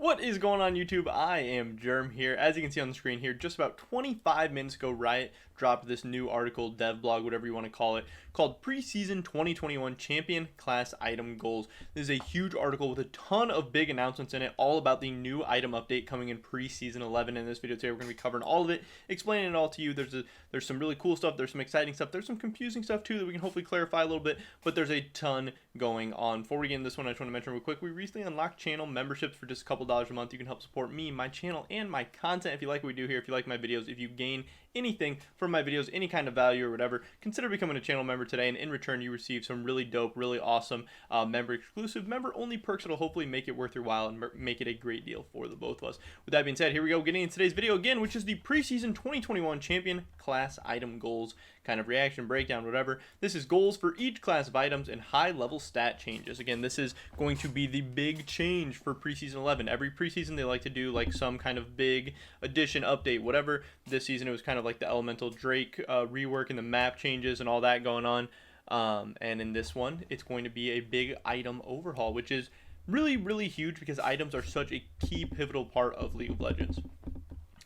What is going on, YouTube? I am Germ here. As you can see on the screen here, just about 25 minutes ago, Riot dropped this new article, dev blog, whatever you want to call it, called Preseason 2021 Champion Class Item Goals. This is a huge article with a ton of big announcements in it, all about the new item update coming in Preseason 11. In this video today, we're going to be covering all of it, explaining it all to you. There's some really cool stuff, there's some exciting stuff, there's some confusing stuff too that we can hopefully clarify a little bit, but there's a ton going on. Before we get into this one, I just want to mention real quick, we recently unlocked channel memberships for just a couple dollars a month. You can help support me, my channel, and my content. If you like what we do here, if you like my videos, if you gain anything from my videos, any kind of value or whatever, consider becoming a channel member today, and in return you receive some really dope, really awesome member exclusive, member only perks that'll hopefully make it worth your while and make it a great deal for the both of us. With that being said, here we go, getting into today's video again, which is the Preseason 2021 Champion Class Item Goals kind of reaction, breakdown, whatever. This is goals for each class of items and high level stat changes. Again, this is going to be the big change for Preseason 11. Every preseason they like to do like some kind of big addition, update, whatever. This season it was kind of like the Elemental Drake rework and the map changes and all that going on. And in this one, it's going to be a big item overhaul, which is really, really huge because items are such a key pivotal part of League of Legends.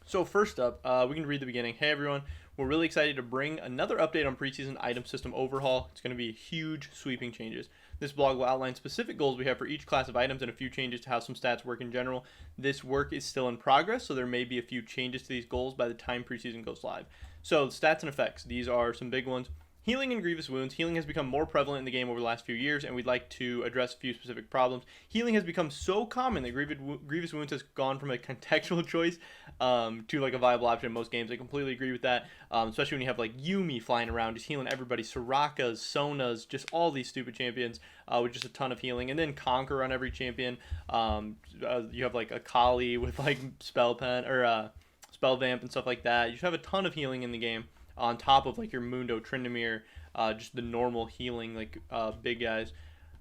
So first up, we can read the beginning. Hey everyone, we're really excited to bring another update on preseason item system overhaul. It's going to be huge, sweeping changes. This blog will outline specific goals we have for each class of items and a few changes to how some stats work in general. This work is still in progress, so there may be a few changes to these goals by the time preseason goes live. So stats and effects, these are some big ones. Healing and grievous wounds. Healing has become more prevalent in the game over the last few years, and we'd like to address a few specific problems. Healing has become so common that grievous wounds has gone from a contextual choice to like a viable option in most games. I completely agree with that, especially when you have like Yuumi flying around, just healing everybody, Sorakas, Sonas, just all these stupid champions with just a ton of healing, and then Conquer on every champion. You have like a Kali with like Spell Pen or Spell Vamp and stuff like that. You should have a ton of healing in the game, on top of like your Mundo, Tryndamere, just the normal healing, like big guys.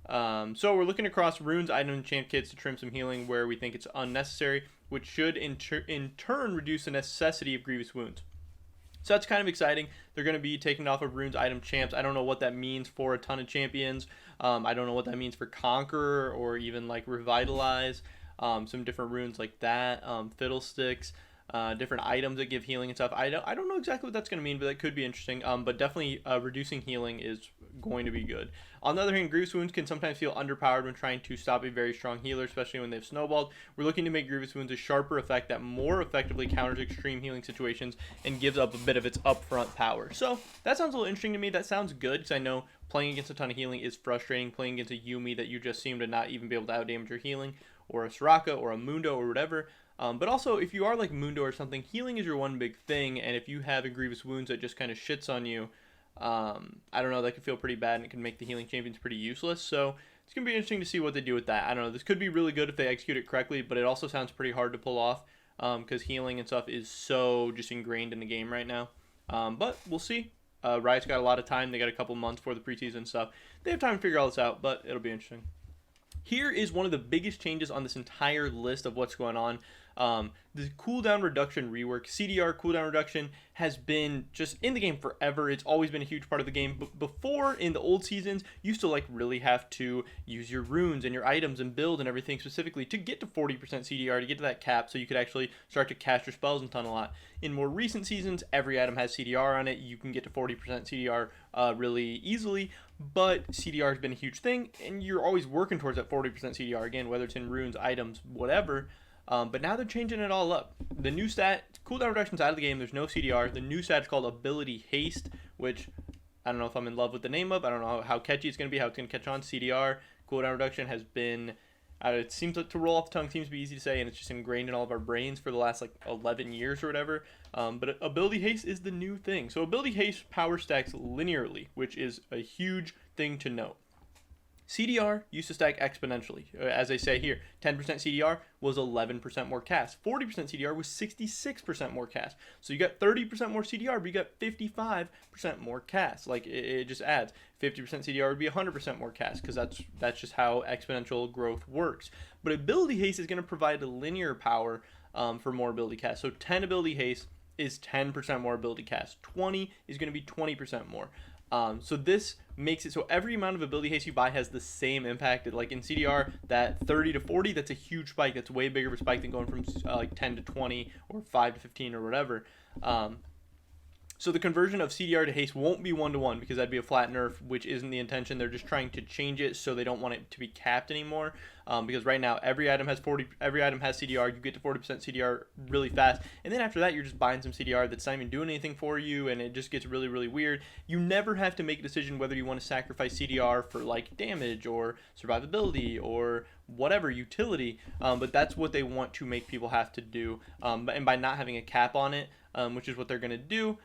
So we're looking across runes, item, and enchant kits to trim some healing where we think it's unnecessary, which should in turn reduce the necessity of grievous wounds. So that's kind of exciting. They're going to be taking off of runes, item, champs. I don't know what that means for a ton of champions. I don't know what that means for Conqueror or even like Revitalize. Some different runes like that, Fiddlesticks. Different items that give healing and stuff. I don't know exactly what that's going to mean, but that could be interesting. But definitely reducing healing is going to be good. On the other hand, grievous wounds can sometimes feel underpowered when trying to stop a very strong healer, especially when they've snowballed. We're looking to make grievous wounds a sharper effect that more effectively counters extreme healing situations and gives up a bit of its upfront power. So that sounds a little interesting to me. That sounds good because I know playing against a ton of healing is frustrating. Playing against a Yuumi that you just seem to not even be able to outdamage your healing, or a Soraka or a Mundo or whatever. But also, if you are like Mundo or something, healing is your one big thing, and if you have a grievous wounds that just kind of shits on you, I don't know, that could feel pretty bad, and it can make the healing champions pretty useless. So it's going to be interesting to see what they do with that. I don't know, this could be really good if they execute it correctly, but it also sounds pretty hard to pull off, because healing and stuff is so just ingrained in the game right now. But we'll see. Riot's got a lot of time. They got a couple months for the preseason stuff. They have time to figure all this out, but it'll be interesting. Here is one of the biggest changes on this entire list of what's going on. The cooldown reduction rework, CDR cooldown reduction, has been just in the game forever. It's always been a huge part of the game. But before, in the old seasons, you used to like really have to use your runes and your items and build and everything specifically to get to 40% CDR, to get to that cap, so you could actually start to cast your spells and ton a lot. In more recent seasons, every item has CDR on it. You can get to 40% CDR really easily, but CDR has been a huge thing, and you're always working towards that 40% CDR, again, whether it's in runes, items, whatever. But now they're changing it all up. The new stat, cooldown reduction's out of the game. There's no CDR. The new stat is called Ability Haste, which I don't know if I'm in love with the name of. I don't know how catchy it's going to be, how it's going to catch on. CDR, cooldown reduction, has been, it seems like to roll off the tongue, seems to be easy to say, and it's just ingrained in all of our brains for the last like 11 years or whatever. But Ability Haste is the new thing. So Ability Haste power stacks linearly, which is a huge thing to note. CDR used to stack exponentially. As they say here, 10% CDR was 11% more cast. 40% CDR was 66% more cast. So you got 30% more CDR, but you got 55% more cast. Like, it just adds. 50% CDR would be 100% more cast, because that's just how exponential growth works. But Ability Haste is going to provide a linear power for more ability cast. So 10 Ability Haste is 10% more ability cast. 20 is going to be 20% more. So this makes it so every amount of ability haste you buy has the same impact. Like in CDR, that 30 to 40, that's a huge spike. That's way bigger of a spike than going from like 10 to 20 or 5 to 15 or whatever. So the conversion of CDR to haste won't be 1-to-1 because that'd be a flat nerf, which isn't the intention. They're just trying to change it so they don't want it to be capped anymore. Because right now every item has CDR. You get to 40% CDR really fast, and then after that you're just buying some CDR that's not even doing anything for you, and it just gets really, really weird. You never have to make a decision whether you want to sacrifice CDR for like damage or survivability or whatever utility, but that's what they want to make people have to do. And by not having a cap on it, which is what they're gonna do.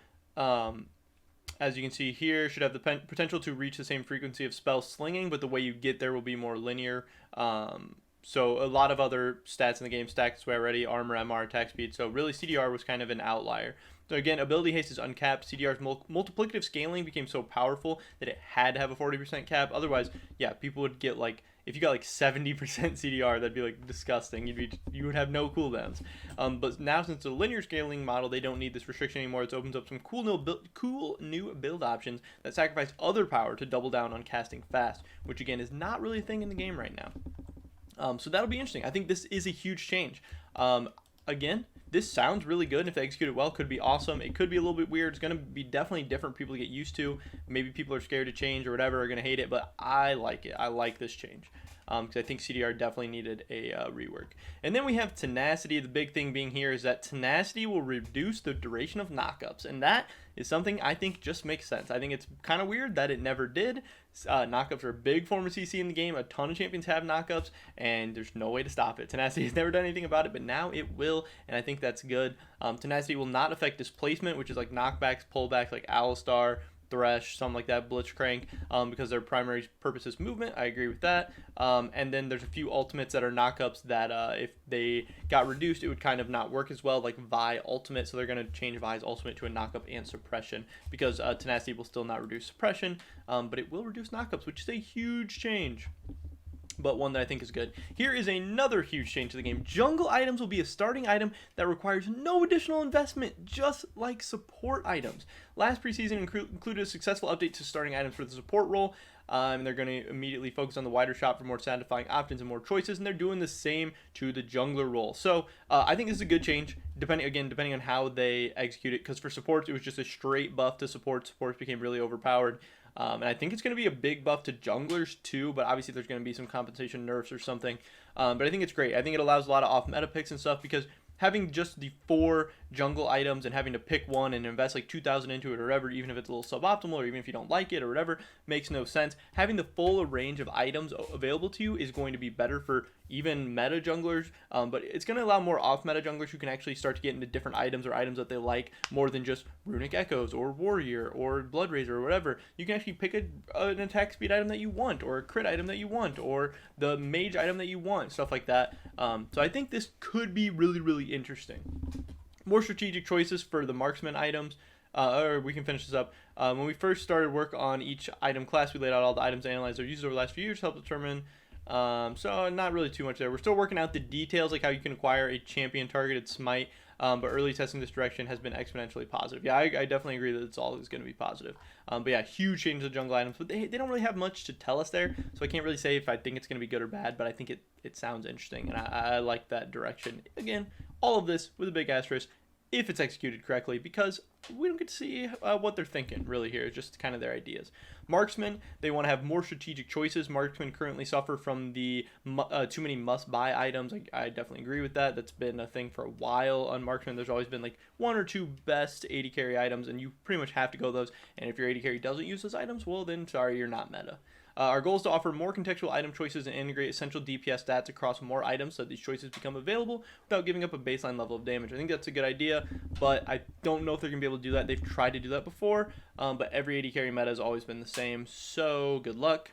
As you can see here, should have the potential to reach the same frequency of spell slinging, but the way you get there will be more linear. So a lot of other stats in the game stack this way already: armor, MR, attack speed. So really CDR was kind of an outlier. So again, ability haste is uncapped. CDR's multiplicative scaling became so powerful that it had to have a 40% cap. Otherwise, yeah, people would get like, if you got like 70% CDR, that'd be like disgusting. You would have no cooldowns. But now since it's a linear scaling model, they don't need this restriction anymore. It opens up some cool new build options that sacrifice other power to double down on casting fast, which again is not really a thing in the game right now. So that'll be interesting. I think this is a huge change. Again, this sounds really good, and if they execute it well, could be awesome. It could be a little bit weird. It's going to be definitely different for people to get used to. Maybe people are scared to change or whatever, are going to hate it, but I like it. I like this change because I think CDR definitely needed a rework. And then we have Tenacity. The big thing being here is that Tenacity will reduce the duration of knockups, and that is something I think just makes sense. I think it's kind of weird that it never did. Knockups are a big form of CC in the game. A ton of champions have knockups, and there's no way to stop it. Tenacity has never done anything about it, but now it will, and I think that's good. Tenacity will not affect displacement, which is like knockbacks, pullbacks, like Alistar, Thresh, something like that, Blitzcrank, because their primary purpose is movement. I agree with that. And then there's a few ultimates that are knockups that if they got reduced, it would kind of not work as well, like Vi ultimate. So they're going to change Vi's ultimate to a knockup and suppression, because Tenacity will still not reduce suppression, but it will reduce knockups, which is a huge change, but one that I think is good. Here is another huge change to the game. Jungle items will be a starting item that requires no additional investment, just like support items. Last preseason included a successful update to starting items for the support role, and they're going to immediately focus on the wider shop for more satisfying options and more choices, and they're doing the same to the jungler role. So I think this is a good change, depending on how they execute it, because for supports, it was just a straight buff to supports. Supports became really overpowered. And I think it's going to be a big buff to junglers too, but obviously there's going to be some compensation nerfs or something. But I think it's great. I think it allows a lot of off-meta picks and stuff, because having just the 4 jungle items and having to pick one and invest like 2,000 into it or whatever, even if it's a little suboptimal or even if you don't like it or whatever, makes no sense. Having the full range of items available to you is going to be better for even meta junglers, but it's going to allow more off-meta junglers who can actually start to get into different items or items that they like more than just Runic Echoes or Warrior or Blood Razor or whatever. You can actually pick an attack speed item that you want, or a crit item that you want, or the mage item that you want, stuff like that. So I think this could be really, really interesting. More strategic choices for the Marksman items. Or we can finish this up. When we first started work on each item class, we laid out all the items analyzed or used over the last few years to help determine. So not really too much there. We're still working out the details, like how you can acquire a champion targeted smite, but early testing this direction has been exponentially positive. Yeah, I definitely agree that it's always going to be positive. But yeah, huge change to jungle items, but they don't really have much to tell us there, so I can't really say if I think it's going to be good or bad, but I think it sounds interesting, and I like that direction. Again, all of this with a big asterisk, if it's executed correctly, because we don't get to see what they're thinking really here, just kind of their ideas. Marksman, they want to have more strategic choices. Marksman currently suffer from the too many must-buy items. I definitely agree with that. That's been a thing for a while on Marksman. There's always been like 1 or 2 best AD carry items, and you pretty much have to go those. And if your AD carry doesn't use those items, well then, sorry, you're not meta. Our goal is to offer more contextual item choices and integrate essential DPS stats across more items so that these choices become available without giving up a baseline level of damage. I think that's a good idea, but I don't know if they're going to be able to do that. They've tried to do that before, but every AD carry meta has always been the same, so good luck.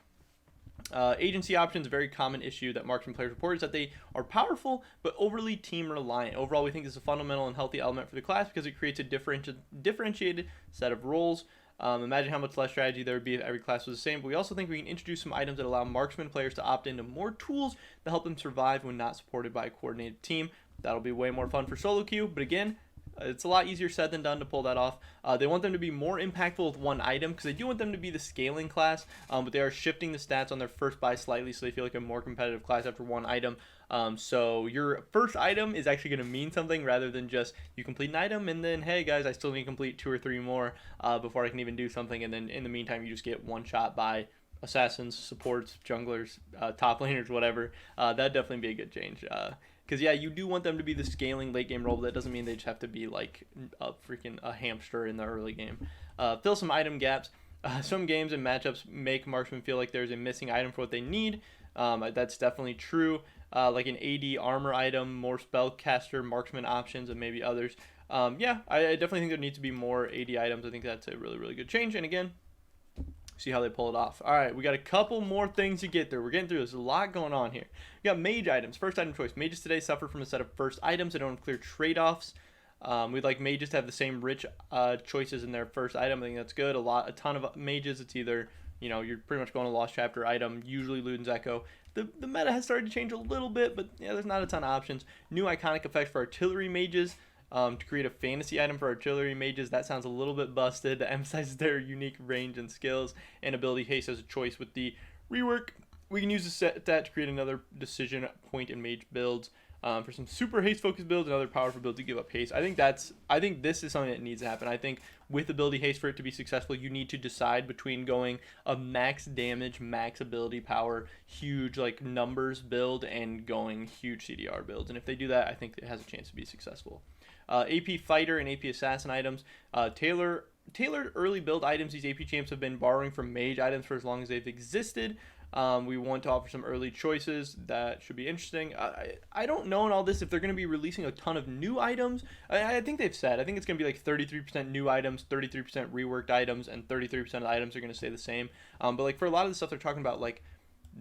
Agency options, a very common issue that Marksman players report, is that they are powerful but overly team reliant. Overall, we think this is a fundamental and healthy element for the class because it creates a differentiated set of roles. Imagine how much less strategy there would be if every class was the same, but we also think we can introduce some items that allow Marksman players to opt into more tools to help them survive when not supported by a coordinated team. That'll be way more fun for solo queue, but again, it's a lot easier said than done to pull that off. They want them to be more impactful with one item because they do want them to be the scaling class, but they are shifting the stats on their first buy slightly so they feel like a more competitive class after one item. So your first item is actually going to mean something rather than just you complete an item and then, hey guys, I still need to complete 2 or 3 more before I can even do something, and then in the meantime you just get one shot by assassins, supports, junglers, top laners, whatever. That'd definitely be a good change. Because, yeah, you do want them to be the scaling late game role, but that doesn't mean they just have to be like a hamster in the early game. Fill some item gaps. Some games and matchups make Marksman feel like there's a missing item for what they need. That's definitely true. Like an AD armor item, more spellcaster, marksman options, and maybe others. Yeah, I definitely think there needs to be more AD items. I think that's a really, really good change. And again, see how they pull it off. All right, we got a couple more things to get through. We're getting through. There's a lot going on here. We got mage items. First item choice. Mages today suffer from a set of first items. They don't have clear trade-offs. We'd like mages to have the same rich choices in their first item. I think that's good. A ton of mages. It's either, you're pretty much going to lost chapter item, usually Luden's Echo. The meta has started to change a little bit, but yeah, there's not a ton of options. New iconic effects for artillery mages. To create a fantasy item for artillery mages, that sounds a little bit busted. That emphasizes their unique range and skills, and ability haste as a choice with the rework. We can use the set that to create another decision point in mage builds. For some super haste focused builds and other powerful builds to give up haste. I think this is something that needs to happen. I think with ability haste, for it to be successful, you need to decide between going a max damage, max ability power, huge like numbers build, and going huge CDR builds. And if they do that, I think it has a chance to be successful. AP fighter and AP assassin items. Tailored early build items. These AP champs have been borrowing from mage items for as long as they've existed. We want to offer some early choices that should be interesting. I don't know in all this if they're going to be releasing a ton of new items. I think they've said. I think it's going to be like 33% new items, 33% reworked items, and 33% of the items are going to stay the same. But like for a lot of the stuff they're talking about, like,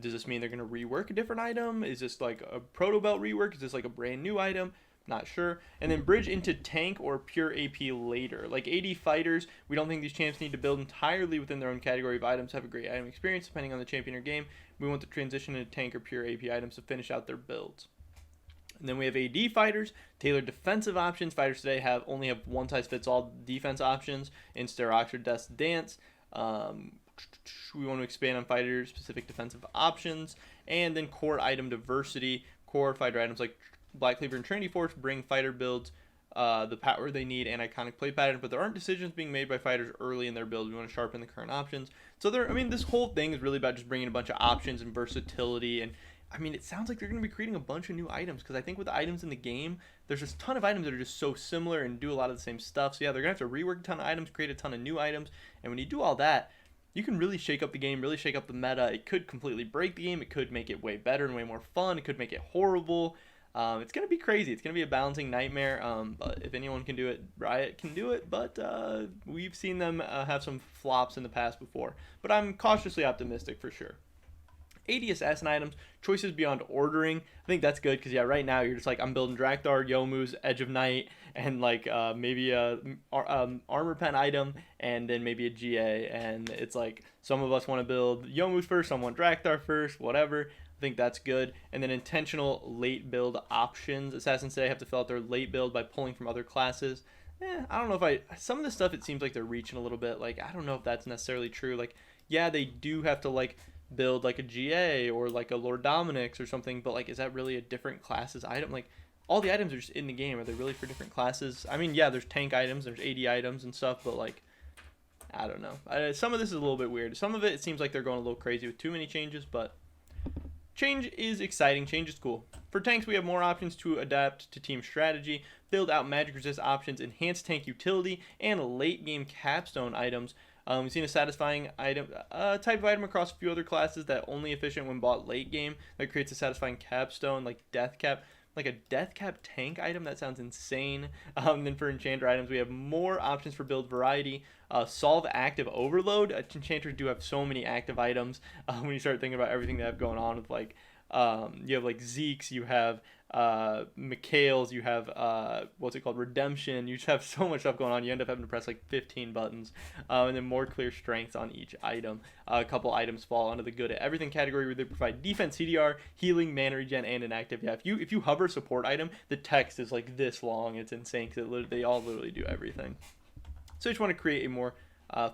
does this mean they're going to rework a different item? Is this like a proto belt rework? Is this like a brand new item? Not sure. And then bridge into tank or pure AP later. Like AD fighters, we don't think these champs need to build entirely within their own category of items, have a great item experience depending on the champion or game. We want to transition into tank or pure AP items to finish out their builds. And then we have AD fighters, tailored defensive options. Fighters today only have one size fits all defense options in Sterox or Death's Dance. We want to expand on fighter specific defensive options. And then core item diversity. Core fighter items like Black Cleaver and Trinity Force bring fighter builds the power they need and iconic play pattern, but there aren't decisions being made by fighters early in their build. We want to sharpen the current options. So this whole thing is really about just bringing a bunch of options and versatility. And it sounds like they're going to be creating a bunch of new items, because I think with the items in the game, there's just a ton of items that are just so similar and do a lot of the same stuff. So yeah, they're going to have to rework a ton of items, create a ton of new items, and when you do all that, you can really shake up the game, really shake up the meta. It could completely break the game. It could make it way better and way more fun. It could make it horrible. It's going to be crazy. It's going to be a balancing nightmare. But if anyone can do it, Riot can do it. But we've seen them have some flops in the past before. But I'm cautiously optimistic for sure. AD assassin items, choices beyond ordering. I think that's good because, yeah, right now you're just like, I'm building Drakthar, Yomu's, Edge of Night, and like maybe a armor pen item, and then maybe a GA. And it's like some of us want to build Yomu's first, some want Drakthar first, whatever. I think that's good. And then intentional late build options. Assassins today have to fill out their late build by pulling from other classes. I don't know if some of the stuff, it seems like they're reaching a little bit. Like, I don't know if that's necessarily true. Like, yeah, they do have to like build like a GA or like a Lord Dominic's or something, but like, is that really a different class's item? Like, all the items are just in the game. Are they really for different classes? Yeah, there's tank items, there's AD items and stuff, but like, I don't know. Some of this is a little bit weird. Some of it seems like they're going a little crazy with too many changes, but change is exciting. Change is cool. For tanks, we have more options to adapt to team strategy, build out magic resist options, enhance tank utility, and late game capstone items. We've seen a satisfying item, type of item across a few other classes that only efficient when bought late game. That creates a satisfying capstone, like death cap. Like a death cap tank item, that sounds insane. Then for enchanter items, we have more options for build variety. Solve active overload. Enchanters do have so many active items when you start thinking about everything they have going on with like you have like Zeke's, you have Mikhail's, you have what's it called, Redemption. You just have so much stuff going on. You end up having to press like 15 buttons, and then more clear strengths on each item. A couple items fall under the good at everything category, where they provide defense, CDR, healing, mana regen, and inactive. Yeah, if you hover support item, the text is like this long. It's insane because they all literally do everything. So I just want to create a more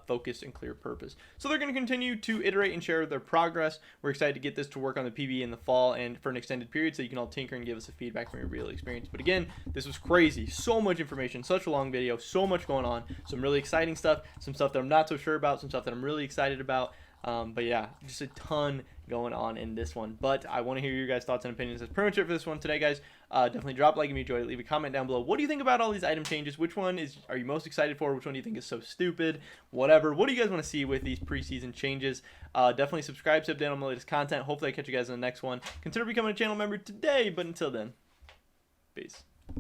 focused and clear purpose. So they're going to continue to iterate and share their progress. We're excited to get this to work on the PvE in the fall and for an extended period, so you can all tinker and give us a feedback from your real experience. But again, this was crazy. So much information, such a long video, so much going on, some really exciting stuff, some stuff that I'm not so sure about, some stuff that I'm really excited about. But yeah, just a ton going on in this one. But I want to hear your guys' thoughts and opinions. That's pretty much it for this one today, guys. Definitely drop a like if you enjoyed it. Leave a comment down below. What do you think about all these item changes? Which one are you most excited for? Which one do you think is so stupid? Whatever. What do you guys want to see with these preseason changes? Definitely subscribe to update on my latest content. Hopefully I catch you guys in the next one. Consider becoming a channel member today. But until then, peace.